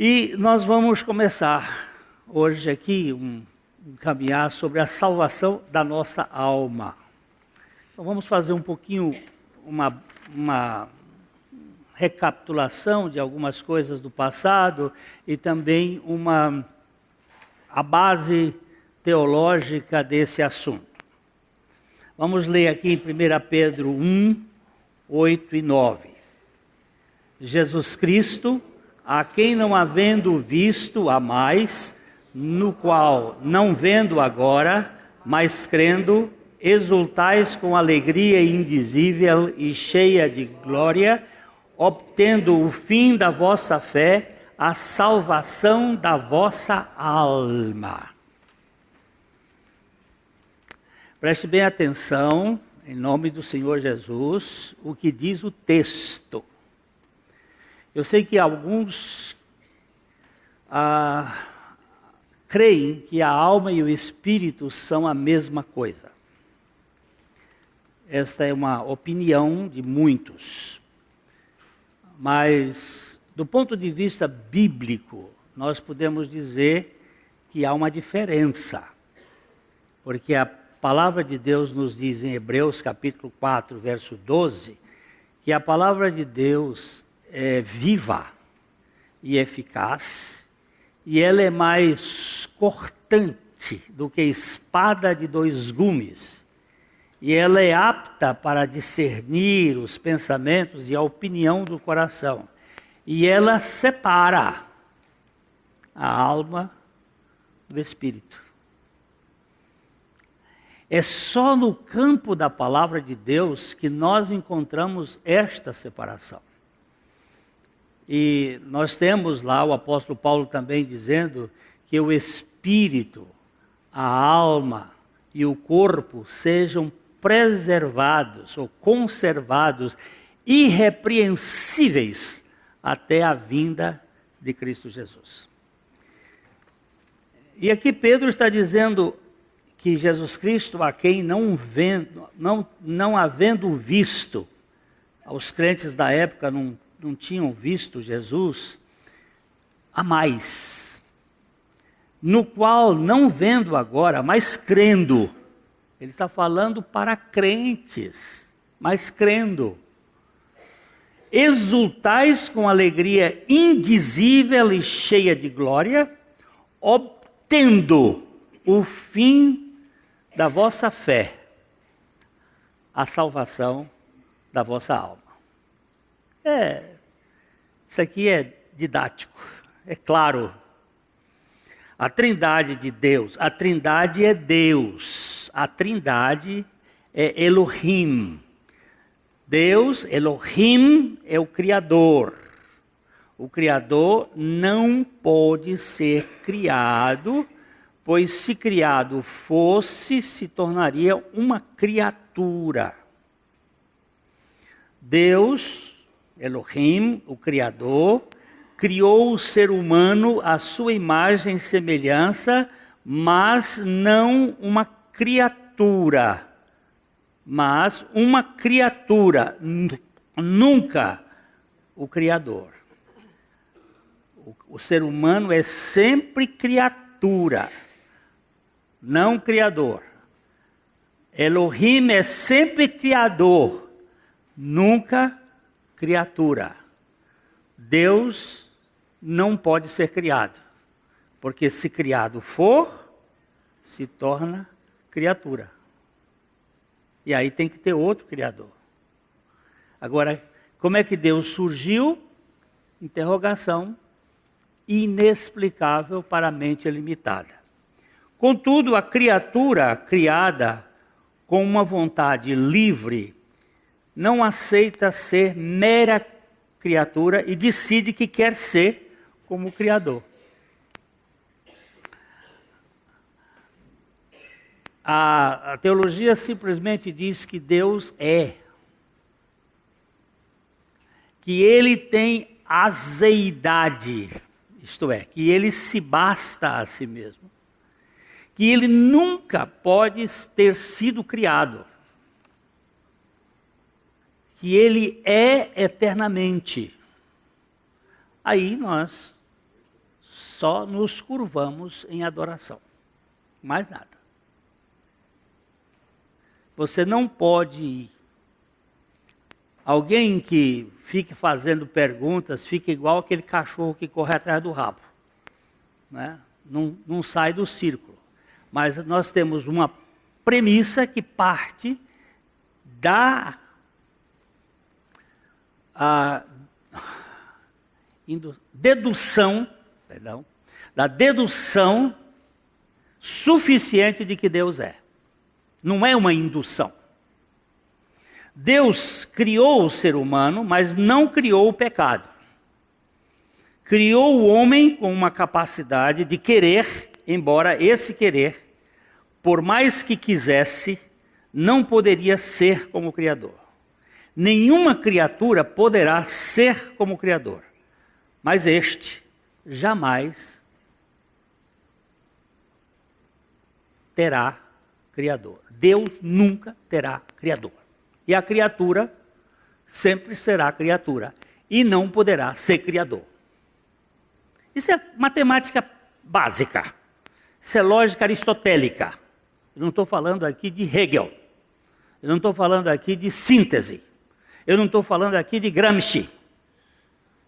E nós vamos começar hoje aqui um caminhar sobre a salvação da nossa alma. Então vamos fazer um pouquinho uma recapitulação de algumas coisas do passado e também a base teológica desse assunto. Vamos ler aqui em 1 Pedro 1, 8 e 9. Jesus Cristo, a quem não havendo visto há mais, no qual, não vendo agora, mas crendo, exultais com alegria indizível e cheia de glória, obtendo o fim da vossa fé, a salvação da vossa alma. Preste bem atenção, em nome do Senhor Jesus, o que diz o texto. Eu sei que alguns creem que a alma e o espírito são a mesma coisa. Esta é uma opinião de muitos. Mas, do ponto de vista bíblico, nós podemos dizer que há uma diferença. Porque a palavra de Deus nos diz em Hebreus capítulo 4, verso 12, que a palavra de Deus é viva e eficaz, e ela é mais cortante do que espada de dois gumes, e ela é apta para discernir os pensamentos e a opinião do coração, e ela separa a alma do espírito. É só no campo da palavra de Deus que nós encontramos esta separação. E nós temos lá o apóstolo Paulo também dizendo que o espírito, a alma e o corpo sejam preservados ou conservados, irrepreensíveis até a vinda de Cristo Jesus. E aqui Pedro está dizendo que Jesus Cristo, a quem não havendo visto, os crentes da época não tinham visto Jesus, a mais, no qual não vendo agora, mas crendo. Ele está falando para crentes, mas crendo. Exultais com alegria indizível e cheia de glória, obtendo o fim da vossa fé, a salvação da vossa alma. Isso aqui é didático, é claro. A trindade de Deus, a trindade é Deus, a trindade é Elohim. Deus, Elohim, é o Criador. O Criador não pode ser criado, pois se criado fosse, se tornaria uma criatura. Deus, Elohim, o Criador, criou o ser humano à sua imagem e semelhança, mas não uma criatura. Mas uma criatura, nunca o Criador. O ser humano é sempre criatura, não criador. Elohim é sempre criador, nunca criatura. Deus não pode ser criado, porque se criado for, se torna criatura. E aí tem que ter outro criador. Agora, como é que Deus surgiu? Interrogação inexplicável para a mente limitada. Contudo, a criatura criada com uma vontade livre não aceita ser mera criatura e decide que quer ser como Criador. A teologia simplesmente diz que Deus é, que Ele tem azeidade, isto é, que Ele se basta a si mesmo, que Ele nunca pode ter sido criado, que Ele é eternamente. Aí nós só nos curvamos em adoração. Mais nada. Você não pode ir. Alguém que fique fazendo perguntas, fica igual aquele cachorro que corre atrás do rabo. Né? Não sai do círculo. Mas nós temos uma premissa que parte da dedução suficiente de que Deus é. Não é uma indução. Deus criou o ser humano, mas não criou o pecado. Criou o homem com uma capacidade de querer, embora esse querer, por mais que quisesse, não poderia ser como o Criador. Nenhuma criatura poderá ser como o Criador, mas este jamais terá Criador. Deus nunca terá Criador. E a criatura sempre será criatura e não poderá ser Criador. Isso é matemática básica. Isso é lógica aristotélica. Eu não estou falando aqui de Hegel. Eu não estou falando aqui de síntese. Eu não estou falando aqui de Gramsci.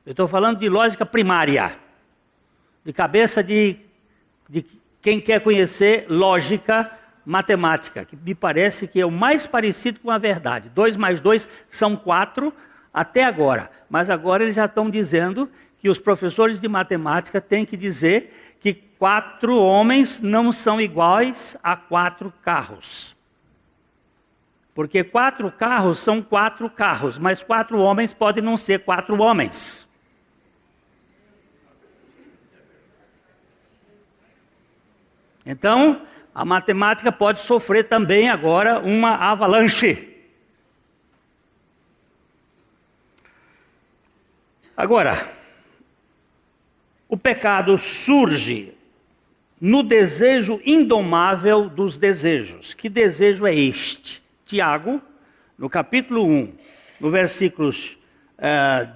Eu estou falando de lógica primária. De cabeça de quem quer conhecer lógica matemática, que me parece que é o mais parecido com a verdade. 2 mais 2 são 4 até agora. Mas agora eles já estão dizendo que os professores de matemática têm que dizer que 4 homens não são iguais a 4 carros. Porque 4 carros são 4 carros, mas 4 homens podem não ser 4 homens. Então, a matemática pode sofrer também agora uma avalanche. Agora, o pecado surge no desejo indomável dos desejos. Que desejo é este? Tiago, no capítulo 1, no versículos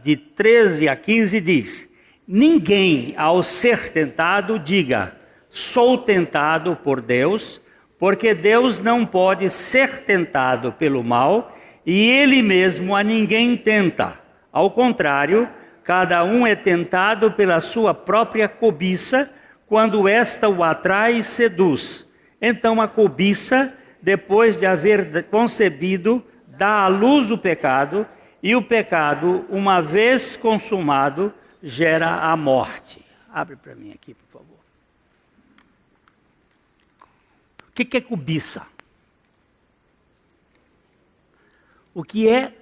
de 13 a 15, diz: ninguém, ao ser tentado, diga, sou tentado por Deus, porque Deus não pode ser tentado pelo mal, e Ele mesmo a ninguém tenta. Ao contrário, cada um é tentado pela sua própria cobiça, quando esta o atrai e seduz. Então a cobiça, depois de haver concebido, dá à luz o pecado, e o pecado, uma vez consumado, gera a morte. Abre para mim aqui, por favor. O que é cobiça? O que é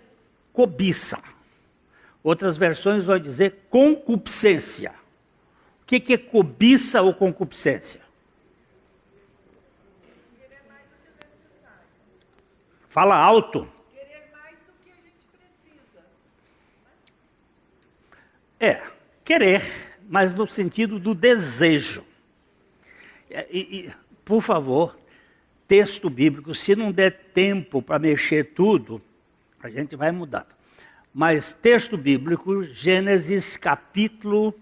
cobiça? Outras versões vão dizer concupiscência. O que é cobiça ou concupiscência? Querer mais do que necessário. Fala alto. Querer mais do que a gente precisa. Querer, mas no sentido do desejo. Por favor, texto bíblico, se não der tempo para mexer tudo, a gente vai mudar. Mas texto bíblico, Gênesis capítulo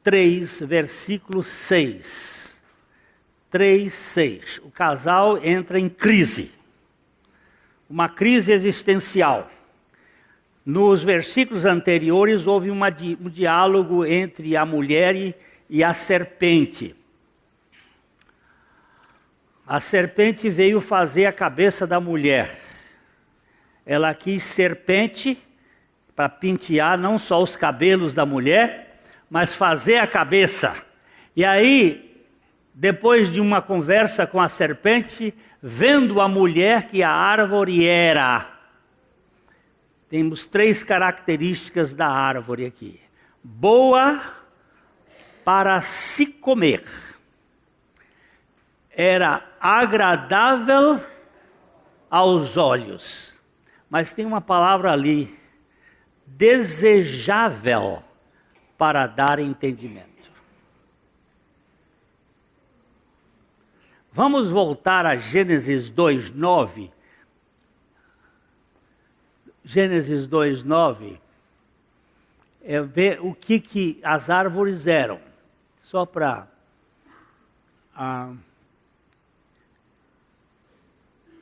3, versículo 6. 3, 6. O casal entra em crise. Uma crise existencial. Nos versículos anteriores houve um diálogo entre a mulher e a serpente. A serpente veio fazer a cabeça da mulher. Ela quis serpente para pentear não só os cabelos da mulher, mas fazer a cabeça. E aí, depois de uma conversa com a serpente, vendo a mulher que a árvore era. Temos 3 características da árvore aqui. Boa para se comer. Era agradável aos olhos. Mas tem uma palavra ali, desejável para dar entendimento. Vamos voltar a Gênesis 2:9. Gênesis 2:9 é ver o que as árvores eram. Só para...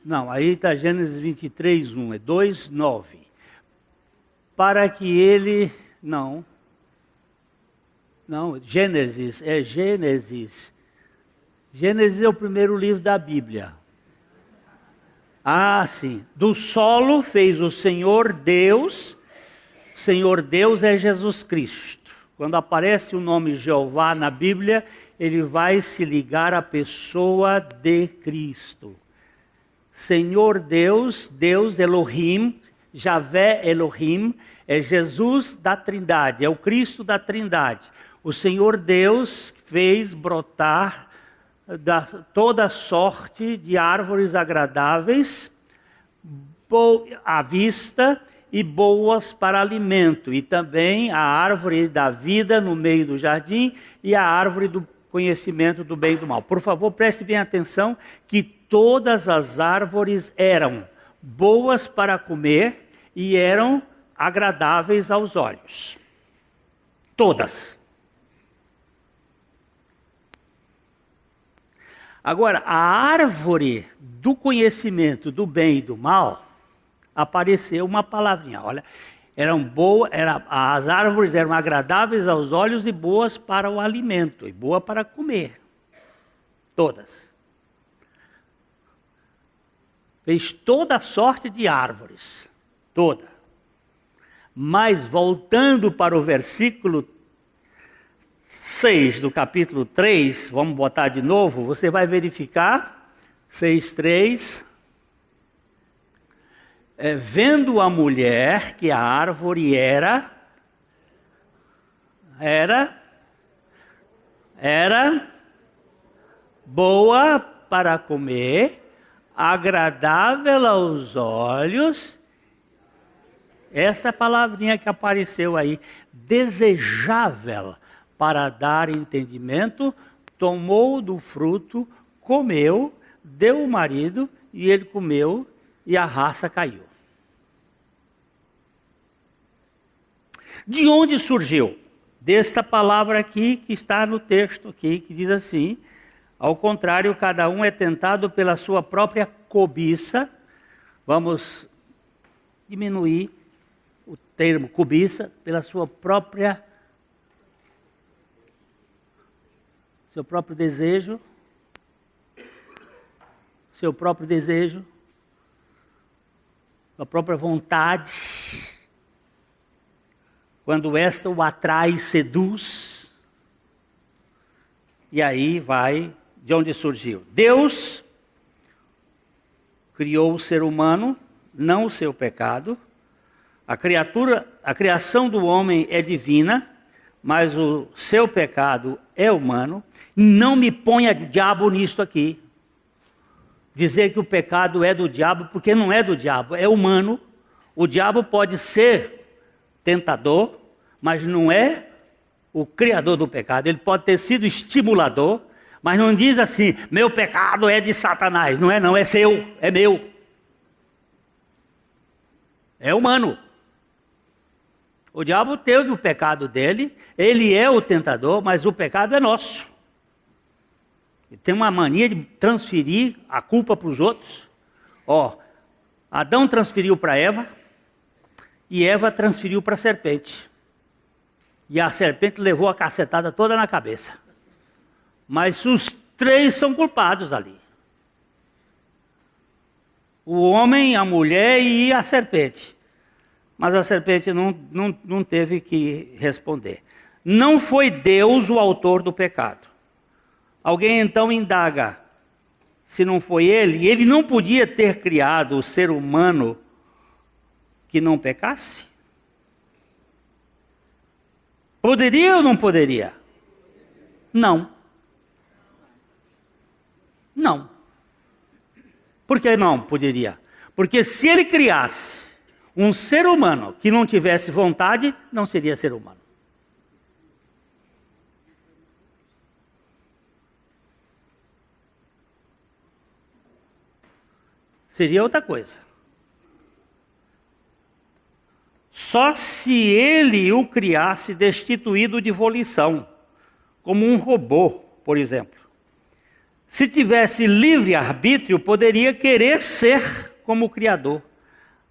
não, aí está Gênesis 23, 1, é 2, 9. Para que ele... Não, Gênesis, é Gênesis. Gênesis é o primeiro livro da Bíblia. Ah, sim. Do solo fez o Senhor Deus. O Senhor Deus é Jesus Cristo. Quando aparece o nome Jeová na Bíblia, ele vai se ligar à pessoa de Cristo. Senhor Deus, Deus Elohim, Javé Elohim, é Jesus da Trindade, é o Cristo da Trindade. O Senhor Deus fez brotar toda sorte de árvores agradáveis à vista e boas para alimento. E também a árvore da vida no meio do jardim e a árvore do conhecimento do bem e do mal. Por favor, preste bem atenção que todas as árvores eram boas para comer e eram agradáveis aos olhos. Todas. Agora, a árvore do conhecimento do bem e do mal, apareceu uma palavrinha. Olha, as árvores eram agradáveis aos olhos e boas para o alimento, e boa para comer. Todas. Fez toda a sorte de árvores. Toda. Mas voltando para o versículo 6 do capítulo 3, vamos botar de novo, você vai verificar, 6:3, vendo a mulher que a árvore era boa para comer, agradável aos olhos, esta palavrinha que apareceu aí, desejável para dar entendimento, tomou do fruto, comeu, deu o marido, e ele comeu, e a raça caiu. De onde surgiu? Desta palavra aqui, que está no texto aqui, que diz assim: ao contrário, cada um é tentado pela sua própria cobiça. Vamos diminuir o termo cobiça, pela sua própria... seu próprio desejo, sua própria vontade, quando esta o atrai e seduz, e aí vai de onde surgiu. Deus criou o ser humano, não o seu pecado. A criação do homem é divina, mas o seu pecado é humano. Não me ponha diabo nisto aqui. Dizer que o pecado é do diabo, porque não é do diabo, é humano. O diabo pode ser tentador, mas não é o criador do pecado. Ele pode ter sido estimulador, mas não diz assim: meu pecado é de Satanás. Não é não, é seu, é meu. É humano. O diabo teve o pecado dele, ele é o tentador, mas o pecado é nosso. Ele tem uma mania de transferir a culpa para os outros. Adão transferiu para Eva, e Eva transferiu para a serpente. E a serpente levou a cacetada toda na cabeça. Mas os três são culpados ali. O homem, a mulher e a serpente. Mas a serpente não teve que responder. Não foi Deus o autor do pecado. Alguém então indaga, se não foi ele não podia ter criado o ser humano que não pecasse? Poderia ou não poderia? Não. Não. Por que não poderia? Porque se ele criasse um ser humano que não tivesse vontade, não seria ser humano. Seria outra coisa. Só se ele o criasse destituído de volição, como um robô, por exemplo. Se tivesse livre-arbítrio, poderia querer ser como o Criador,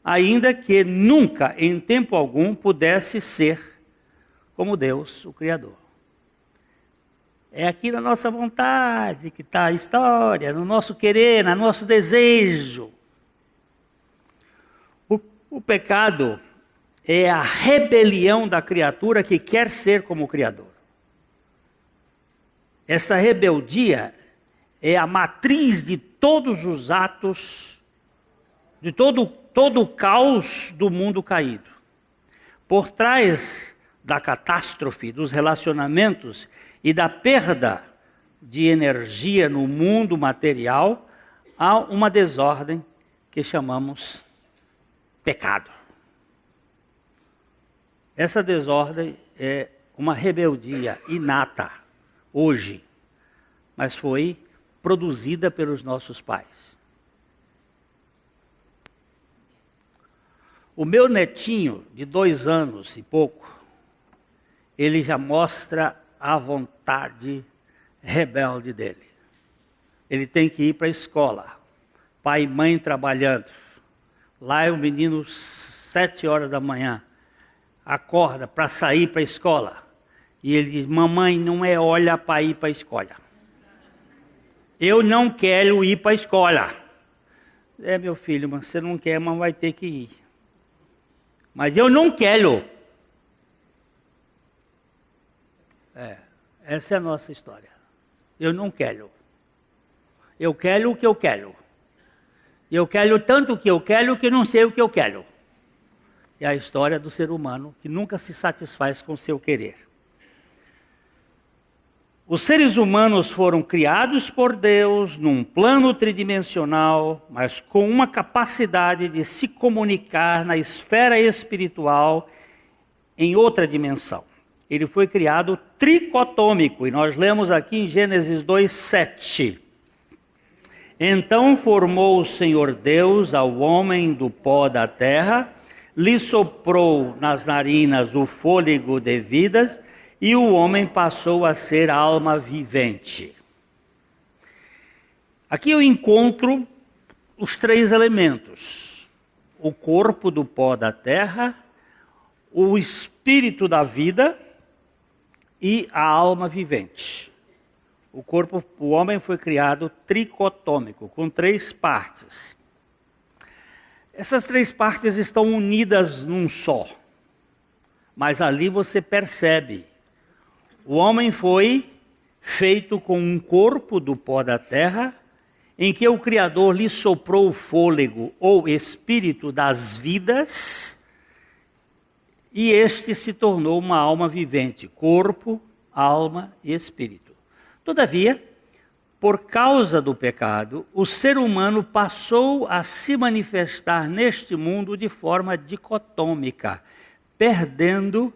ainda que nunca, em tempo algum, pudesse ser como Deus, o Criador. É aqui na nossa vontade que está a história, no nosso querer, no nosso desejo. O pecado é a rebelião da criatura que quer ser como o Criador. Esta rebeldia é a matriz de todos os atos, de todo o caos do mundo caído. Por trás da catástrofe dos relacionamentos e da perda de energia no mundo material, há uma desordem que chamamos pecado. Essa desordem é uma rebeldia inata hoje, mas foi produzida pelos nossos pais. O meu netinho, de 2 anos e pouco, ele já mostra a vontade rebelde dele. Ele tem que ir para a escola, pai e mãe trabalhando. Lá é o menino 7 horas da manhã, acorda para sair para a escola. E ele diz, mamãe, não é hora para ir para a escola. Eu não quero ir para a escola. É, meu filho, mas você não quer, mas vai ter que ir. Mas eu não quero. Essa é a nossa história. Eu não quero. Eu quero o que eu quero. Eu quero tanto o que eu quero que não sei o que eu quero. É a história do ser humano que nunca se satisfaz com o seu querer. Os seres humanos foram criados por Deus num plano tridimensional, mas com uma capacidade de se comunicar na esfera espiritual em outra dimensão. Ele foi criado tricotômico, e nós lemos aqui em Gênesis 2:7. Então formou o Senhor Deus ao homem do pó da terra, lhe soprou nas narinas o fôlego de vida, e o homem passou a ser alma vivente. Aqui eu encontro os 3 elementos: o corpo do pó da terra, o espírito da vida e a alma vivente. O homem foi criado tricotômico, com 3 partes. Essas 3 partes estão unidas num só, mas ali você percebe. O homem foi feito com um corpo do pó da terra, em que o Criador lhe soprou o fôlego ou espírito das vidas, e este se tornou uma alma vivente, corpo, alma e espírito. Todavia, por causa do pecado, o ser humano passou a se manifestar neste mundo de forma dicotômica, perdendo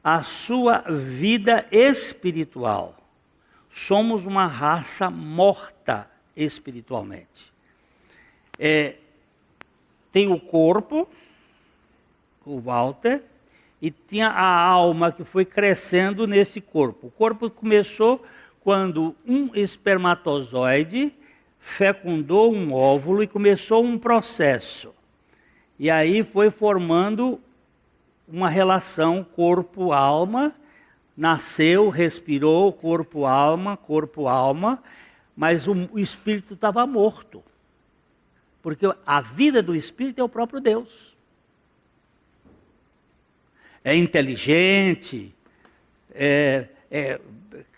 a sua vida espiritual. Somos uma raça morta espiritualmente. Tem o corpo, o Walter, e tinha a alma que foi crescendo nesse corpo. O corpo começou quando um espermatozoide fecundou um óvulo e começou um processo. E aí foi formando uma relação corpo-alma, nasceu, respirou, corpo-alma, mas o espírito estava morto. Porque a vida do espírito é o próprio Deus. É inteligente, é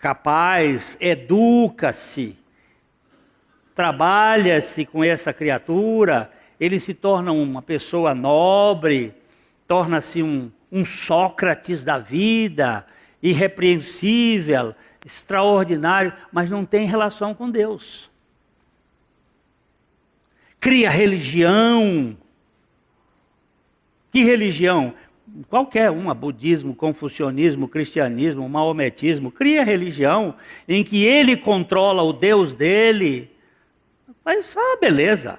capaz, educa-se, trabalha-se com essa criatura, ele se torna uma pessoa nobre, torna-se um Sócrates da vida, irrepreensível, extraordinário, mas não tem relação com Deus. Cria religião. Que religião? Qualquer uma, budismo, confucionismo, cristianismo, maometismo, cria religião em que ele controla o Deus dele. Mas só uma beleza.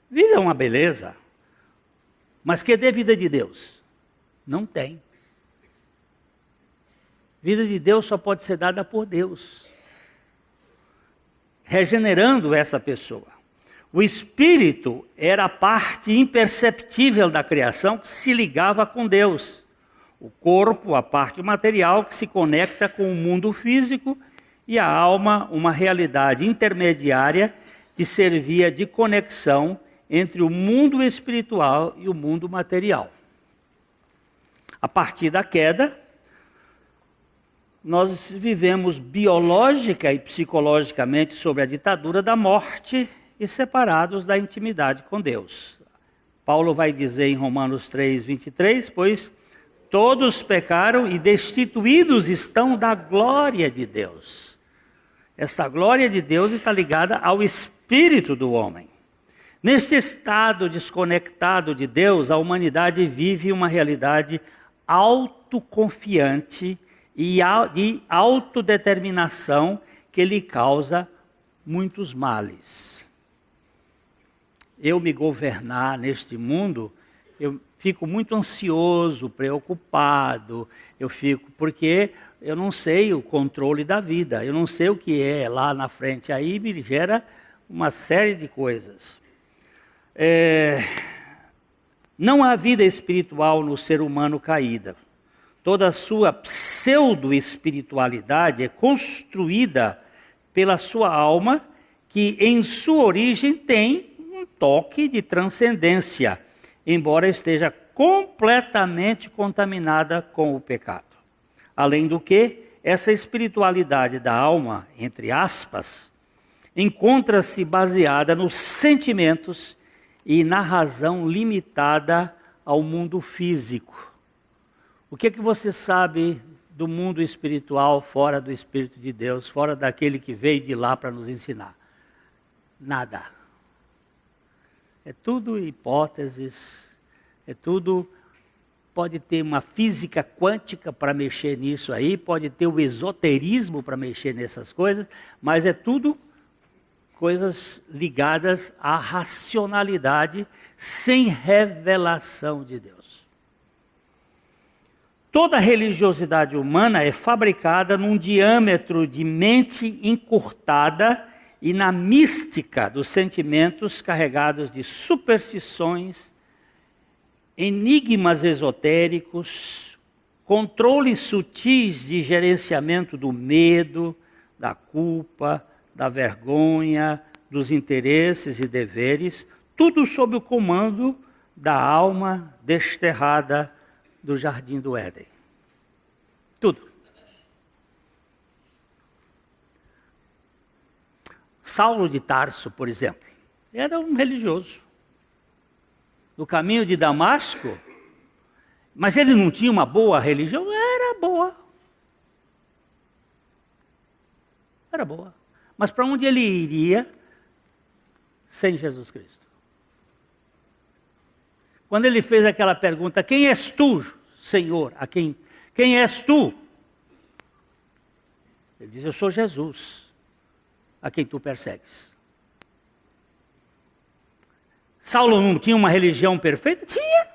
Vida é uma beleza. Mas que dê vida de Deus? Não tem. Vida de Deus só pode ser dada por Deus, regenerando essa pessoa. O Espírito era a parte imperceptível da criação que se ligava com Deus. O corpo, a parte material que se conecta com o mundo físico, e a alma, uma realidade intermediária que servia de conexão entre o mundo espiritual e o mundo material. A partir da queda, nós vivemos biológica e psicologicamente sob a ditadura da morte e separados da intimidade com Deus. Paulo vai dizer em Romanos 3, 23, pois todos pecaram e destituídos estão da glória de Deus. Esta glória de Deus está ligada ao espírito do homem. Neste estado desconectado de Deus, a humanidade vive uma realidade autoconfiante e de autodeterminação que lhe causa muitos males. Eu me governar neste mundo, eu fico muito ansioso, preocupado, porque eu não sei o controle da vida, eu não sei o que é lá na frente, aí me gera uma série de coisas. Não há vida espiritual no ser humano caída. Toda a sua pseudo-espiritualidade é construída pela sua alma, que em sua origem tem um toque de transcendência, embora esteja completamente contaminada com o pecado. Além do que, essa espiritualidade da alma, entre aspas, encontra-se baseada nos sentimentos e na razão limitada ao mundo físico. O que é que você sabe do mundo espiritual fora do Espírito de Deus, fora daquele que veio de lá para nos ensinar? Nada. É tudo hipóteses, é tudo... Pode ter uma física quântica para mexer nisso aí, pode ter o esoterismo para mexer nessas coisas, mas é tudo coisas ligadas à racionalidade, sem revelação de Deus. Toda religiosidade humana é fabricada num diâmetro de mente encurtada e na mística dos sentimentos carregados de superstições, enigmas esotéricos, controles sutis de gerenciamento do medo, da culpa, da vergonha, dos interesses e deveres, tudo sob o comando da alma desterrada do Jardim do Éden. Tudo. Saulo de Tarso, por exemplo, era um religioso. No caminho de Damasco, mas ele não tinha uma boa religião? Era boa. Era boa. Mas para onde ele iria sem Jesus Cristo? Quando ele fez aquela pergunta, quem és tu, Senhor? Quem és tu? Ele diz, eu sou Jesus, a quem tu persegues. Saulo não tinha uma religião perfeita? Tinha.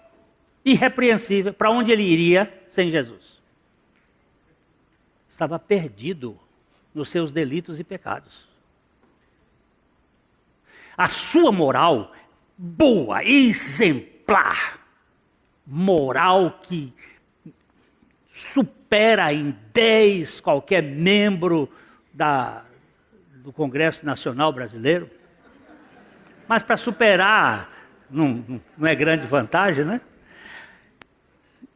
Irrepreensível. Para onde ele iria sem Jesus? Estava perdido nos seus delitos e pecados. A sua moral, boa, exemplar, moral que supera em 10 qualquer membro do Congresso Nacional Brasileiro. Mas para superar, não é grande vantagem, né?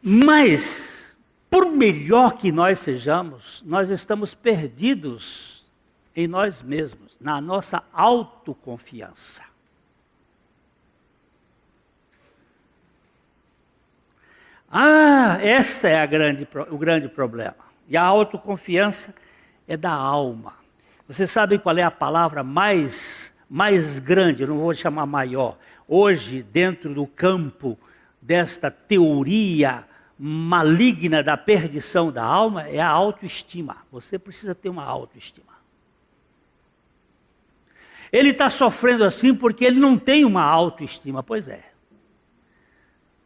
Mas, por melhor que nós sejamos, nós estamos perdidos em nós mesmos, na nossa autoconfiança. Esta é o grande problema. E a autoconfiança é da alma. Você sabe qual é a palavra mais grande, eu não vou chamar maior, hoje dentro do campo desta teoria maligna da perdição da alma, é a autoestima. Você precisa ter uma autoestima. Ele está sofrendo assim porque ele não tem uma autoestima, pois é.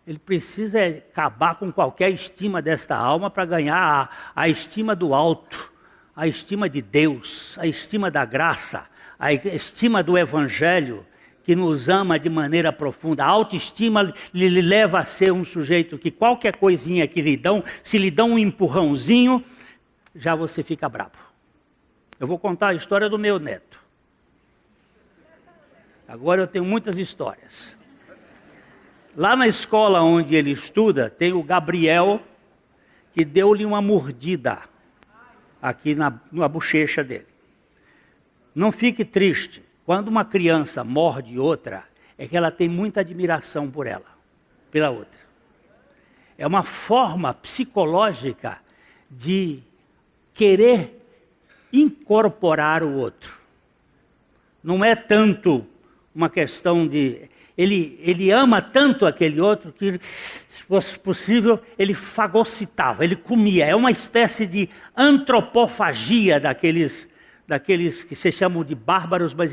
Ele precisa acabar com qualquer estima desta alma para ganhar a estima do alto, a estima de Deus, a estima da graça, a estima do Evangelho, que nos ama de maneira profunda. A autoestima lhe leva a ser um sujeito que qualquer coisinha que lhe dão, se lhe dão um empurrãozinho, já você fica bravo. Eu vou contar a história do meu neto. Agora eu tenho muitas histórias. Lá na escola onde ele estuda, tem o Gabriel, que deu-lhe uma mordida aqui na bochecha dele. Não fique triste. Quando uma criança morde outra, é que ela tem muita admiração por ela, pela outra. É uma forma psicológica de querer incorporar o outro. Não é tanto uma questão de... Ele ama tanto aquele outro que, se fosse possível, ele fagocitava, ele comia. É uma espécie de antropofagia daqueles que se chamam de bárbaros, mas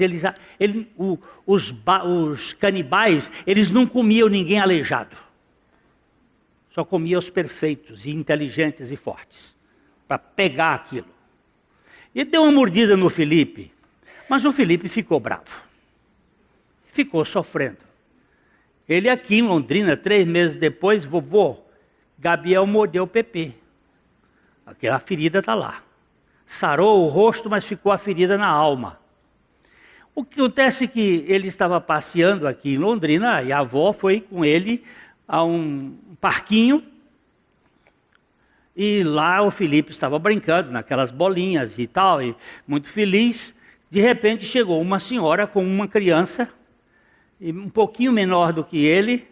os canibais, eles não comiam ninguém aleijado. Só comiam os perfeitos, e inteligentes e fortes, para pegar aquilo. E deu uma mordida no Felipe, mas o Felipe ficou bravo. Ficou sofrendo. Ele aqui em Londrina, 3 meses depois, vovô, Gabriel mordeu o Pepe. Aquela ferida está lá. Sarou o rosto, mas ficou a ferida na alma. O que acontece é que ele estava passeando aqui em Londrina e a avó foi com ele a um parquinho. E lá o Felipe estava brincando naquelas bolinhas e tal, e muito feliz. De repente chegou uma senhora com uma criança, um pouquinho menor do que ele.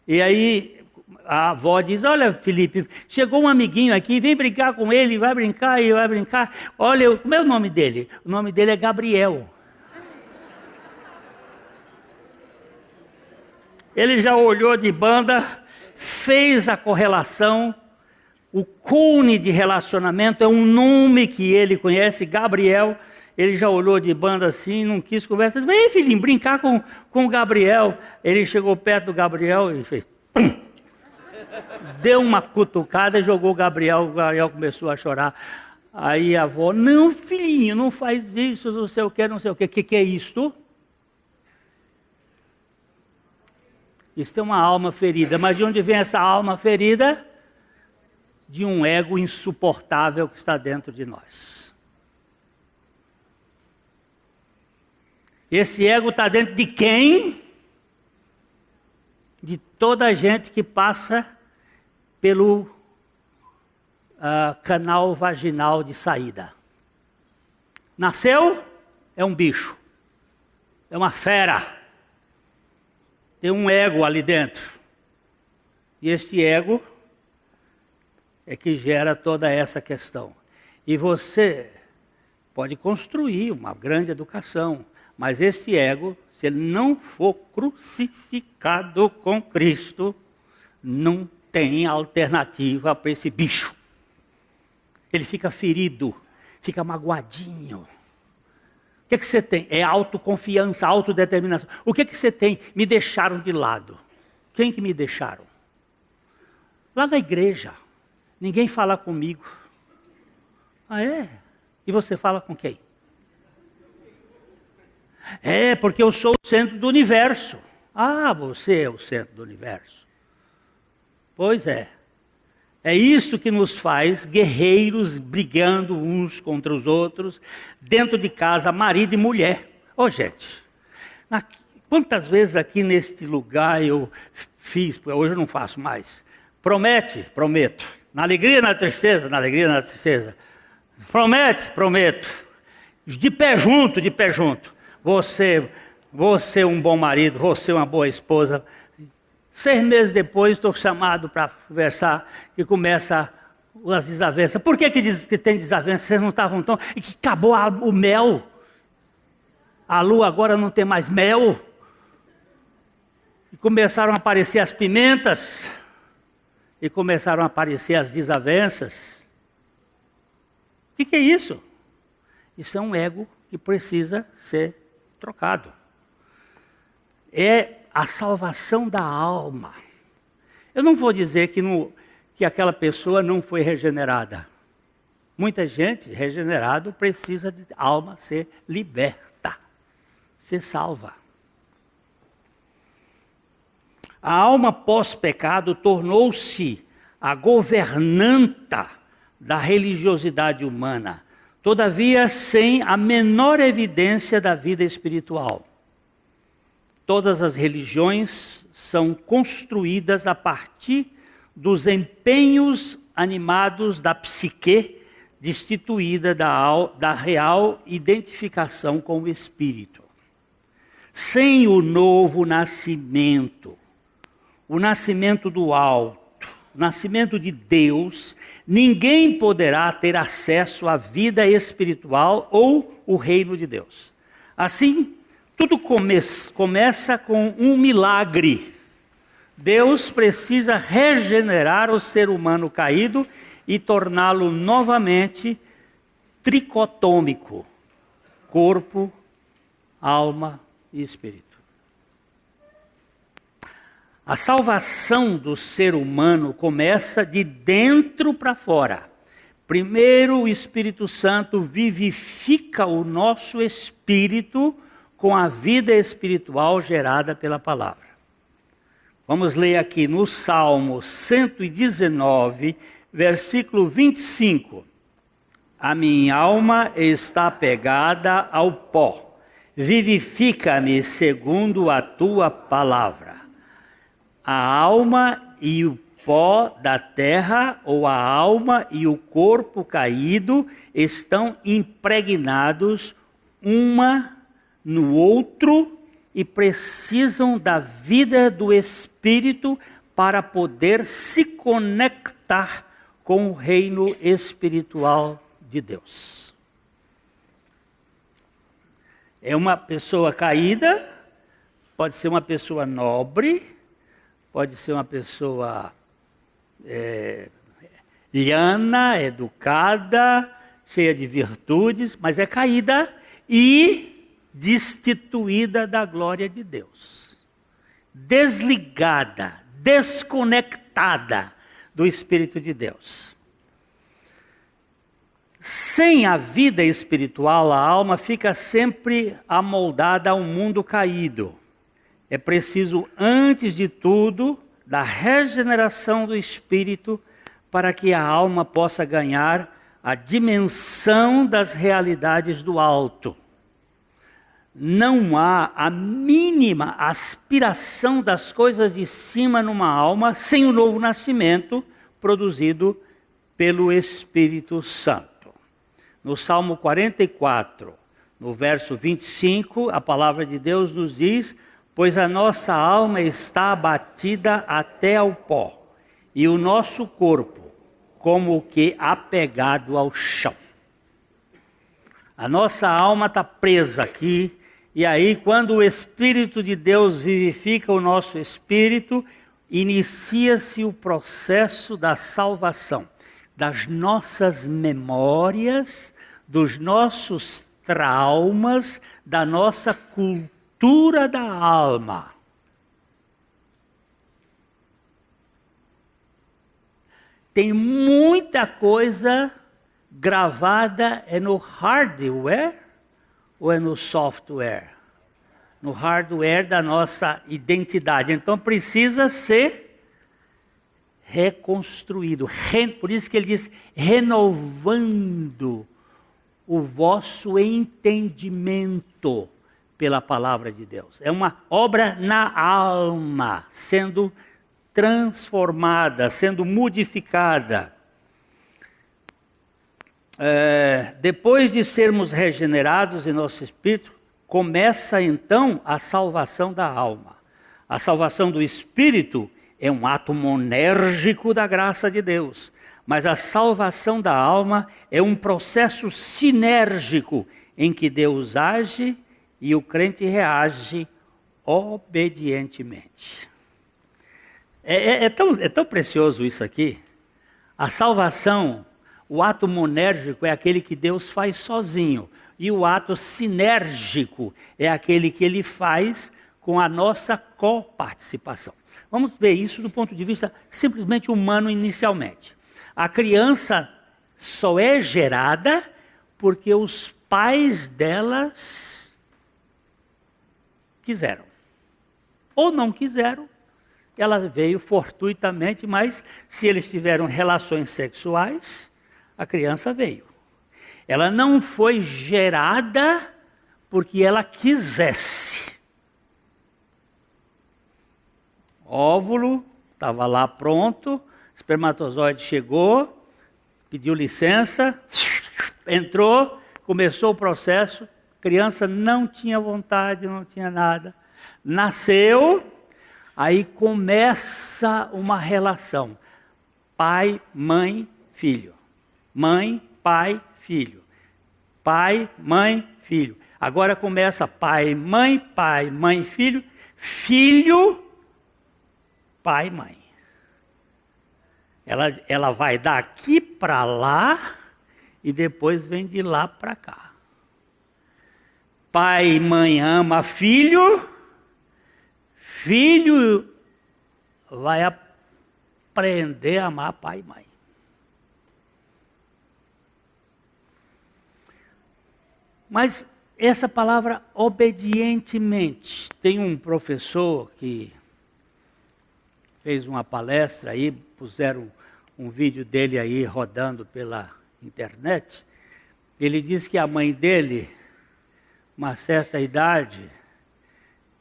E aí a avó diz, olha Felipe, chegou um amiguinho aqui, vem brincar com ele, vai brincar e vai brincar. Olha, como é o nome dele? O nome dele é Gabriel. Ele já olhou de banda, fez a correlação, o cone de relacionamento é um nome que ele conhece, Gabriel. Ele já olhou de banda assim, não quis conversa. Vem, filhinho, brincar com o Gabriel. Ele chegou perto do Gabriel e fez... Pum! Deu uma cutucada e jogou o Gabriel começou a chorar. Aí a avó, não, filhinho, não faz isso, não sei o que, não sei o que. O que é isto? Isso é uma alma ferida. Mas de onde vem essa alma ferida? De um ego insuportável que está dentro de nós. Esse ego está dentro de quem? De toda a gente que passa pelo canal vaginal de saída. Nasceu, é um bicho, é uma fera, tem um ego ali dentro. E esse ego é que gera toda essa questão. E você pode construir uma grande educação, mas esse ego, se ele não for crucificado com Cristo, não tem alternativa para esse bicho. Ele fica ferido, fica magoadinho. O que você tem? É autoconfiança, autodeterminação. O que você tem? Me deixaram de lado. Quem que me deixaram? Lá na igreja. Ninguém fala comigo. Ah, é? E você fala com quem? É, porque eu sou o centro do universo. Ah, você é o centro do universo. Pois é. É isso que nos faz guerreiros brigando uns contra os outros, dentro de casa, marido e mulher. Ô, gente, quantas vezes aqui neste lugar eu fiz, hoje eu não faço mais. Promete, prometo. Na alegria, na tristeza, na alegria, na tristeza. Promete, prometo. De pé junto, de pé junto. Você é um bom marido, você é uma boa esposa. 6 meses depois estou chamado para conversar, que começa as desavenças. Por que diz que tem desavenças? Vocês não estavam tão... E que acabou o mel. A lua agora não tem mais mel. E começaram a aparecer as pimentas. E começaram a aparecer as desavenças. O que é isso? Isso é um ego que precisa ser trocado. É a salvação da alma. Eu não vou dizer que aquela pessoa não foi regenerada. Muita gente regenerado precisa de alma ser liberta, ser salva. A alma pós-pecado tornou-se a governanta da religiosidade humana, todavia sem a menor evidência da vida espiritual. Todas as religiões são construídas a partir dos empenhos animados da psique, destituída da real identificação com o Espírito. Sem o novo nascimento, o nascimento do alto, o nascimento de Deus, ninguém poderá ter acesso à vida espiritual ou o reino de Deus. Assim, tudo começa com um milagre. Deus precisa regenerar o ser humano caído e torná-lo novamente tricotômico: corpo, alma e espírito. A salvação do ser humano começa de dentro para fora. Primeiro, o Espírito Santo vivifica o nosso espírito com a vida espiritual gerada pela palavra. Vamos ler aqui no Salmo 119, versículo 25. A minha alma está pegada ao pó, vivifica-me segundo a tua palavra. A alma e o pó da terra, ou a alma e o corpo caído, estão impregnados uma no outro e precisam da vida do Espírito para poder se conectar com o reino espiritual de Deus. É uma pessoa caída, pode ser uma pessoa nobre, pode ser uma pessoa liana, educada, cheia de virtudes, mas é caída e destituída da glória de Deus. Desligada, desconectada do Espírito de Deus. Sem a vida espiritual, a alma fica sempre amoldada ao mundo caído. É preciso, antes de tudo, da regeneração do espírito para que a alma possa ganhar a dimensão das realidades do alto. Não há a mínima aspiração das coisas de cima numa alma sem o novo nascimento produzido pelo Espírito Santo. No Salmo 44, no verso 25, a palavra de Deus nos diz: pois a nossa alma está abatida até ao pó, e o nosso corpo como que apegado ao chão. A nossa alma está presa aqui, e aí quando o Espírito de Deus vivifica o nosso espírito, inicia-se o processo da salvação, das nossas memórias, dos nossos traumas, da nossa cultura da alma. Tem muita coisa gravada no hardware ou é no software? No hardware da nossa identidade. Então precisa ser reconstruído. Por isso que ele diz, renovando o vosso entendimento pela palavra de Deus. É uma obra na alma, sendo transformada, sendo modificada. Depois de sermos regenerados em nosso espírito, começa então a salvação da alma. A salvação do espírito é um ato monérgico da graça de Deus, mas a salvação da alma é um processo sinérgico em que Deus age e o crente reage obedientemente. É tão precioso isso aqui. A salvação, o ato monérgico é aquele que Deus faz sozinho. E o ato sinérgico é aquele que ele faz com a nossa coparticipação. Vamos ver isso do ponto de vista simplesmente humano inicialmente. A criança só é gerada porque os pais delas quiseram. Ou não quiseram, ela veio fortuitamente, mas se eles tiveram relações sexuais, a criança veio. Ela não foi gerada porque ela quisesse. Óvulo estava lá pronto, espermatozoide chegou, pediu licença, entrou, começou o processo, criança não tinha vontade, não tinha nada. Nasceu, aí começa uma relação. Pai, mãe, filho. Mãe, pai, filho. Pai, mãe, filho. Agora começa pai, mãe, filho. Filho, pai, mãe. Ela vai daqui para lá e depois vem de lá para cá. Pai e mãe ama filho, filho vai aprender a amar pai e mãe. Mas essa palavra obedientemente, tem um professor que fez uma palestra aí, puseram um vídeo dele aí rodando pela internet. Ele disse que a mãe dele, uma certa idade,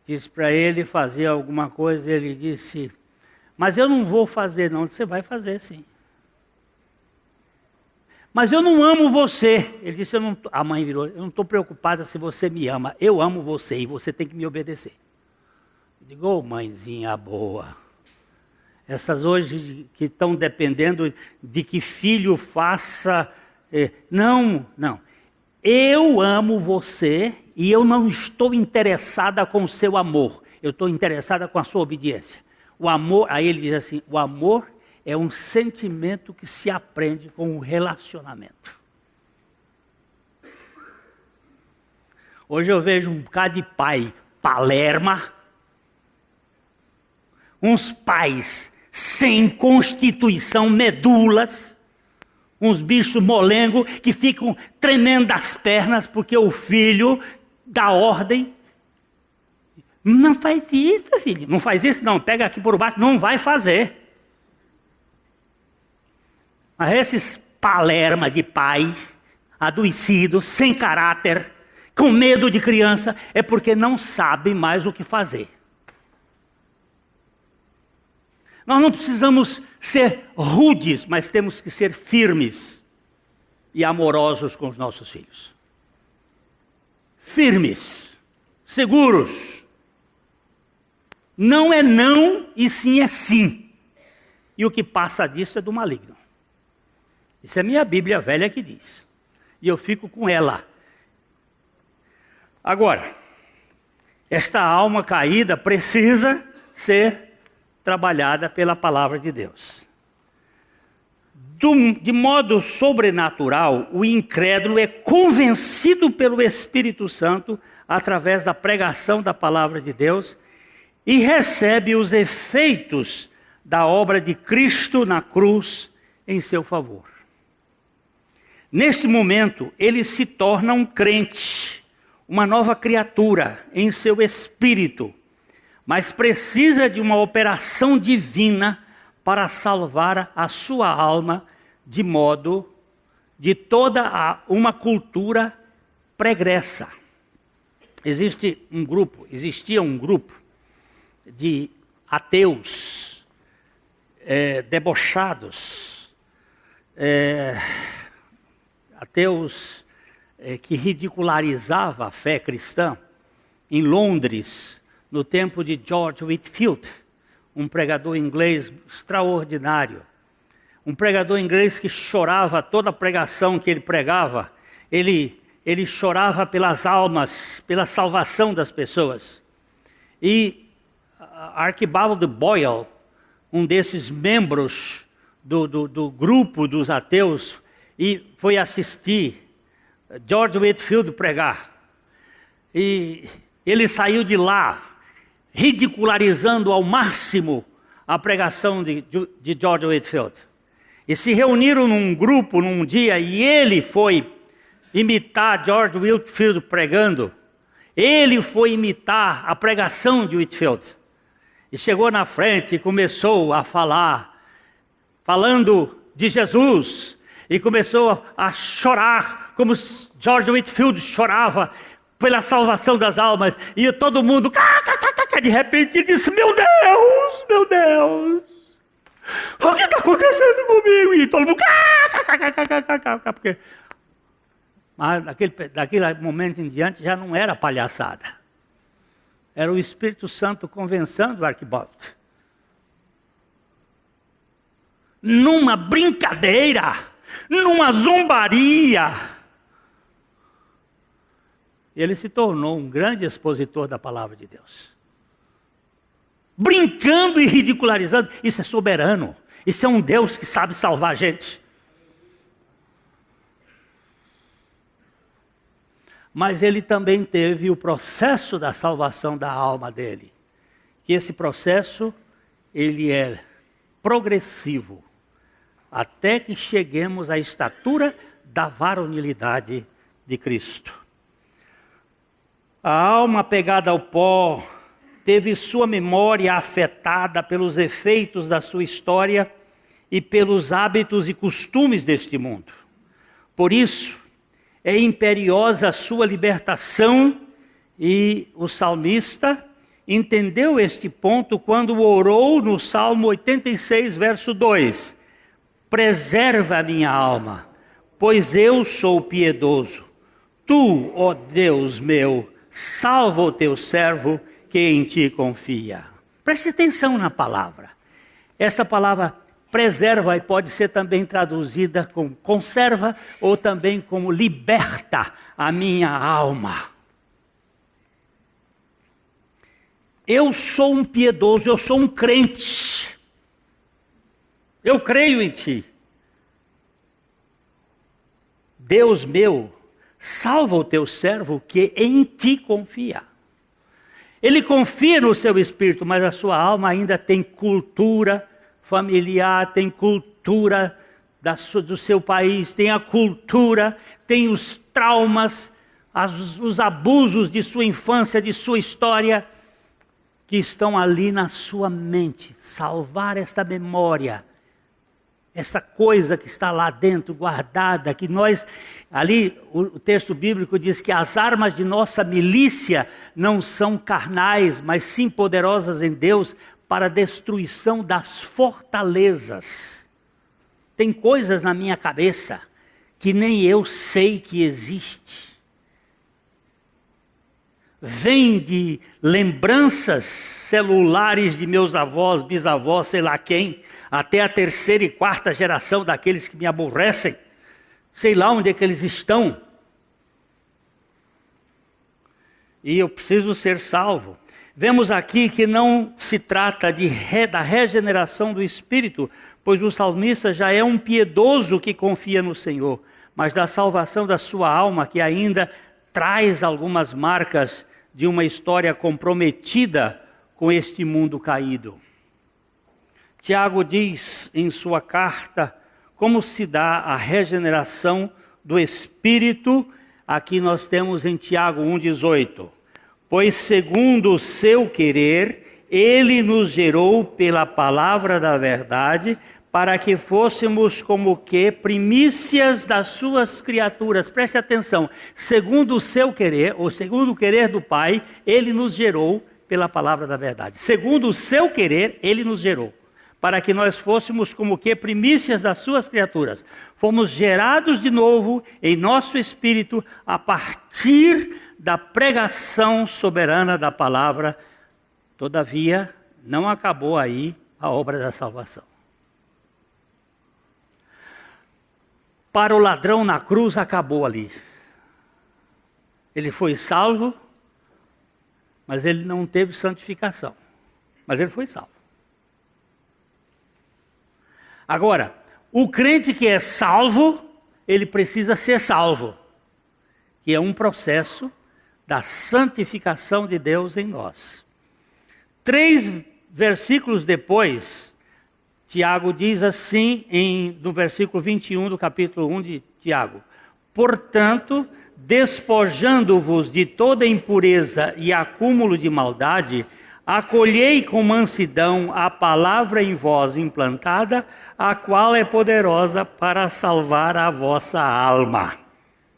disse para ele fazer alguma coisa, ele disse, mas eu não vou fazer não. Você vai fazer sim. Mas eu não amo você. Ele disse, a mãe virou, eu não estou preocupada se você me ama, eu amo você e você tem que me obedecer. Eu digo, ô mãezinha boa. Essas hoje que estão dependendo de que filho faça. Não. Eu amo você e eu não estou interessada com o seu amor. Eu estou interessada com a sua obediência. O amor, aí ele diz assim, o amor é um sentimento que se aprende com o relacionamento. Hoje eu vejo um bocado de pai palerma, uns pais sem constituição, medulas, uns bichos molengo que ficam tremendo das pernas porque o filho dá ordem. Não faz isso, filho. Não faz isso não, pega aqui por baixo, não vai fazer. Mas esses palerma de pai, adoecido, sem caráter, com medo de criança, é porque não sabe mais o que fazer. Nós não precisamos ser rudes, mas temos que ser firmes e amorosos com os nossos filhos. Firmes, seguros. Não é não e sim é sim. E o que passa disso é do maligno. Isso é minha Bíblia velha que diz. E eu fico com ela. Agora, esta alma caída precisa ser trabalhada pela palavra de Deus. De modo sobrenatural, o incrédulo é convencido pelo Espírito Santo através da pregação da palavra de Deus e recebe os efeitos da obra de Cristo na cruz em seu favor. Neste momento, ele se torna um crente, uma nova criatura em seu espírito, mas precisa de uma operação divina para salvar a sua alma de toda uma cultura pregressa. Existia um grupo de ateus, debochados, ateus que ridicularizava a fé cristã em Londres, no tempo de George Whitefield, um pregador inglês extraordinário. Um pregador inglês que chorava toda a pregação que ele pregava. Ele chorava pelas almas, pela salvação das pessoas. E Archibald Boyle, um desses membros do grupo dos ateus, e foi assistir George Whitefield pregar. E ele saiu de lá ridicularizando ao máximo a pregação de George Whitefield. E se reuniram num grupo num dia e ele foi imitar George Whitefield pregando. Ele foi imitar a pregação de Whitefield. E chegou na frente e começou a falar, falando de Jesus. E começou a chorar, como George Whitefield chorava pela salvação das almas. E todo mundo, de repente, ele disse, meu Deus, o que está acontecendo comigo? E todo mundo, porque... Mas daquele momento em diante já não era palhaçada. Era o Espírito Santo convencendo o Arquibaldo. Numa brincadeira, numa zombaria. Ele se tornou um grande expositor da palavra de Deus. Brincando e ridicularizando, isso é soberano. Isso é um Deus que sabe salvar a gente. Mas ele também teve o processo da salvação da alma dele. Que esse processo, ele é progressivo. Até que cheguemos à estatura da varonilidade de Cristo. A alma pegada ao pó teve sua memória afetada pelos efeitos da sua história e pelos hábitos e costumes deste mundo. Por isso, é imperiosa a sua libertação e o salmista entendeu este ponto quando orou no Salmo 86, verso 2. Preserva a minha alma, pois eu sou piedoso. Tu, ó Deus meu, salva o teu servo que em ti confia. Preste atenção na palavra. Esta palavra preserva e pode ser também traduzida como conserva ou também como liberta a minha alma. Eu sou um piedoso, eu sou um crente. Eu creio em ti. Deus meu, salva o teu servo que em ti confia. Ele confia no seu espírito, mas a sua alma ainda tem cultura familiar, tem cultura do seu país, tem a cultura, tem os traumas, os abusos de sua infância, de sua história, que estão ali na sua mente. Salvar esta memória, essa coisa que está lá dentro, guardada, que nós, ali o texto bíblico diz que as armas de nossa milícia não são carnais, mas sim poderosas em Deus para a destruição das fortalezas. Tem coisas na minha cabeça que nem eu sei que existe. Vem de lembranças celulares de meus avós, bisavós, sei lá quem, até a terceira e quarta geração daqueles que me aborrecem. Sei lá onde é que eles estão. E eu preciso ser salvo. Vemos aqui que não se trata da regeneração do espírito, pois o salmista já é um piedoso que confia no Senhor, mas da salvação da sua alma, que ainda traz algumas marcas de uma história comprometida com este mundo caído. Tiago diz em sua carta como se dá a regeneração do espírito. Aqui nós temos em Tiago 1,18. Pois segundo o seu querer, ele nos gerou pela palavra da verdade, para que fôssemos como que primícias das suas criaturas. Preste atenção, segundo o seu querer, ou segundo o querer do Pai, ele nos gerou pela palavra da verdade. Segundo o seu querer, ele nos gerou, para que nós fôssemos como que primícias das suas criaturas. Fomos gerados de novo em nosso espírito a partir da pregação soberana da palavra. Todavia, não acabou aí a obra da salvação. Para o ladrão na cruz, acabou ali. Ele foi salvo, mas ele não teve santificação. Mas ele foi salvo. Agora, o crente que é salvo, ele precisa ser salvo, que é um processo da santificação de Deus em nós. 3 versículos depois, Tiago diz assim, no versículo 21 do capítulo 1 de Tiago: portanto, despojando-vos de toda impureza e acúmulo de maldade, acolhei com mansidão a palavra em vós implantada, a qual é poderosa para salvar a vossa alma.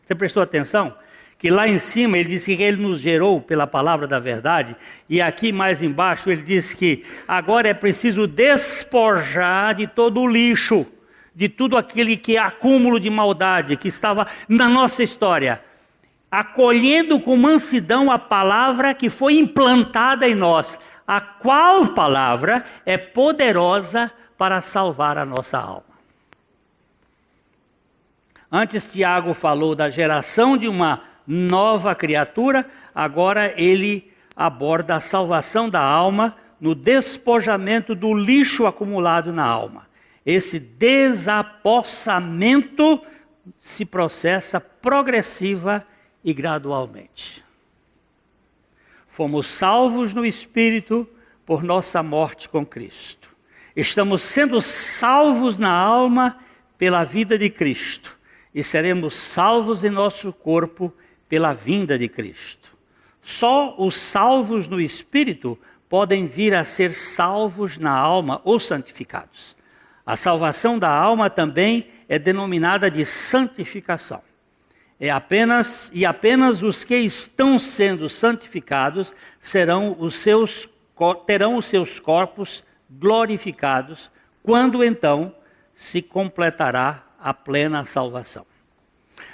Você prestou atenção? Que lá em cima ele diz que ele nos gerou pela palavra da verdade, e aqui mais embaixo ele diz que agora é preciso despojar de todo o lixo, de tudo aquele que é acúmulo de maldade que estava na nossa história, acolhendo com mansidão a palavra que foi implantada em nós, a qual palavra é poderosa para salvar a nossa alma. Antes Tiago falou da geração de uma nova criatura, agora ele aborda a salvação da alma no despojamento do lixo acumulado na alma. Esse desapossamento se processa progressiva e gradualmente. Fomos salvos no Espírito por nossa morte com Cristo. Estamos sendo salvos na alma pela vida de Cristo. E seremos salvos em nosso corpo pela vinda de Cristo. Só os salvos no Espírito podem vir a ser salvos na alma ou santificados. A salvação da alma também é denominada de santificação. Apenas os que estão sendo santificados terão os seus corpos glorificados, quando então se completará a plena salvação.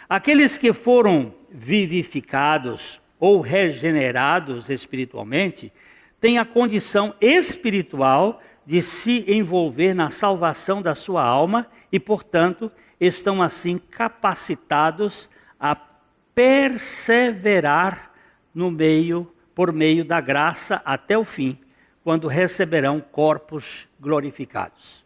Aqueles que foram vivificados ou regenerados espiritualmente têm a condição espiritual de se envolver na salvação da sua alma e, portanto, estão assim capacitados a perseverar por meio da graça até o fim, quando receberão corpos glorificados.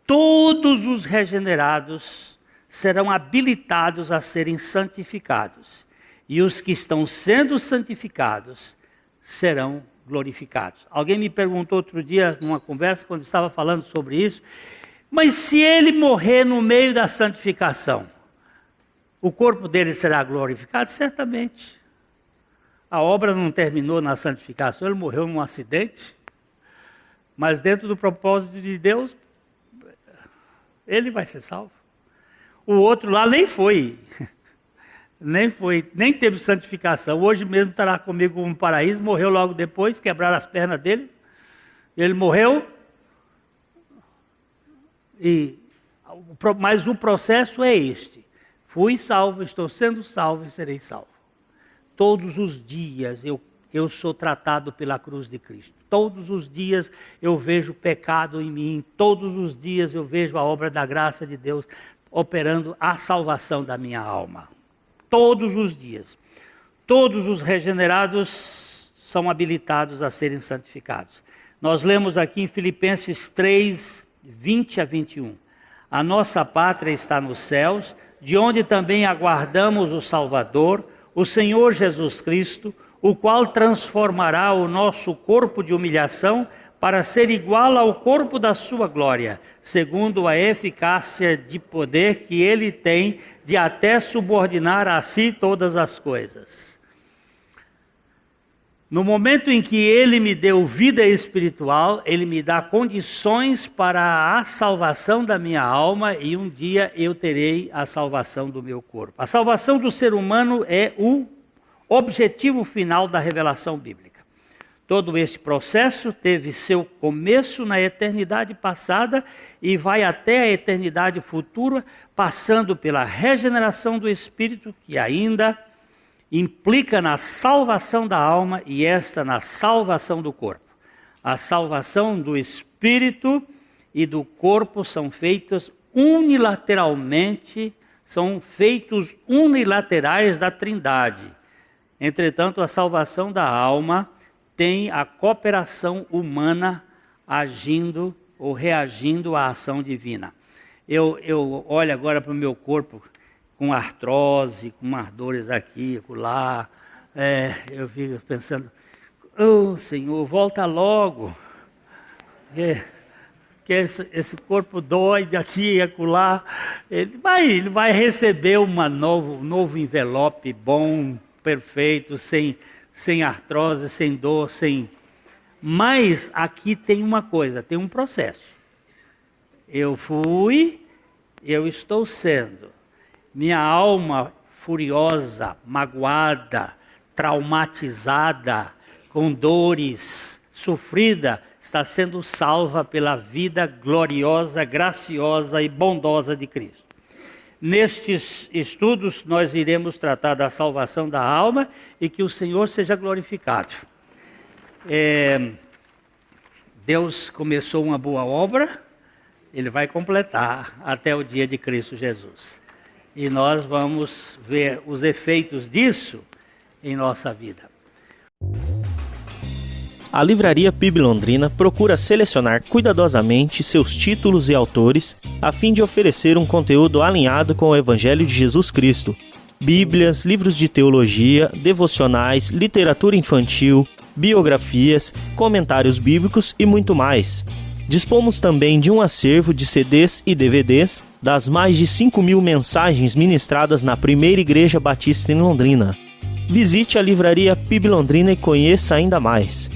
Todos os regenerados serão habilitados a serem santificados, e os que estão sendo santificados serão glorificados. Alguém me perguntou outro dia, numa conversa, quando estava falando sobre isso, mas se ele morrer no meio da santificação, o corpo dele será glorificado? Certamente. A obra não terminou na santificação, ele morreu num acidente, mas dentro do propósito de Deus, ele vai ser salvo. O outro lá nem teve santificação. Hoje mesmo estará comigo no paraíso, morreu logo depois, quebraram as pernas dele. Ele morreu, mas o processo é este. Fui salvo, estou sendo salvo e serei salvo. Todos os dias eu sou tratado pela cruz de Cristo. Todos os dias eu vejo pecado em mim. Todos os dias eu vejo a obra da graça de Deus operando a salvação da minha alma. Todos os dias. Todos os regenerados são habilitados a serem santificados. Nós lemos aqui em Filipenses 3, 20 a 21. A nossa pátria está nos céus, de onde também aguardamos o Salvador, o Senhor Jesus Cristo, o qual transformará o nosso corpo de humilhação para ser igual ao corpo da sua glória, segundo a eficácia de poder que ele tem de até subordinar a si todas as coisas. No momento em que ele me deu vida espiritual, ele me dá condições para a salvação da minha alma, e um dia eu terei a salvação do meu corpo. A salvação do ser humano é o objetivo final da revelação bíblica. Todo este processo teve seu começo na eternidade passada e vai até a eternidade futura, passando pela regeneração do Espírito, que ainda implica na salvação da alma e esta na salvação do corpo. A salvação do Espírito e do corpo são feitas unilateralmente, são feitos unilaterais da Trindade. Entretanto, a salvação da alma tem a cooperação humana agindo ou reagindo à ação divina. Eu olho agora para o meu corpo com artrose, com umas dores aqui, lá, eu fico pensando, Oh, Senhor, volta logo. Que esse corpo dói daqui e acolá. Ele vai receber um novo envelope bom, perfeito, sem artrose, sem dor, Mas aqui tem uma coisa, tem um processo. Eu estou sendo. Minha alma furiosa, magoada, traumatizada, com dores, sofrida, está sendo salva pela vida gloriosa, graciosa e bondosa de Cristo. Nestes estudos, nós iremos tratar da salvação da alma e que o Senhor seja glorificado. Deus começou uma boa obra, Ele vai completar até o dia de Cristo Jesus. E nós vamos ver os efeitos disso em nossa vida. A Livraria PIB Londrina procura selecionar cuidadosamente seus títulos e autores a fim de oferecer um conteúdo alinhado com o Evangelho de Jesus Cristo. Bíblias, livros de teologia, devocionais, literatura infantil, biografias, comentários bíblicos e muito mais. Dispomos também de um acervo de CDs e DVDs das mais de 5.000 mensagens ministradas na Primeira Igreja Batista em Londrina. Visite a Livraria PIB Londrina e conheça ainda mais.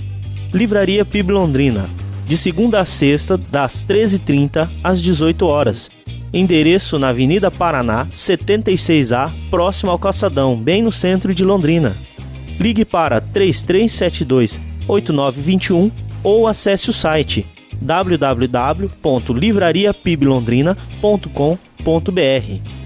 Livraria PIB Londrina, de segunda a sexta, das 13h30 às 18 horas. Endereço na Avenida Paraná, 76A, próximo ao Calçadão, bem no centro de Londrina. Ligue para 3372-8921 ou acesse o site www.livrariapiblondrina.com.br.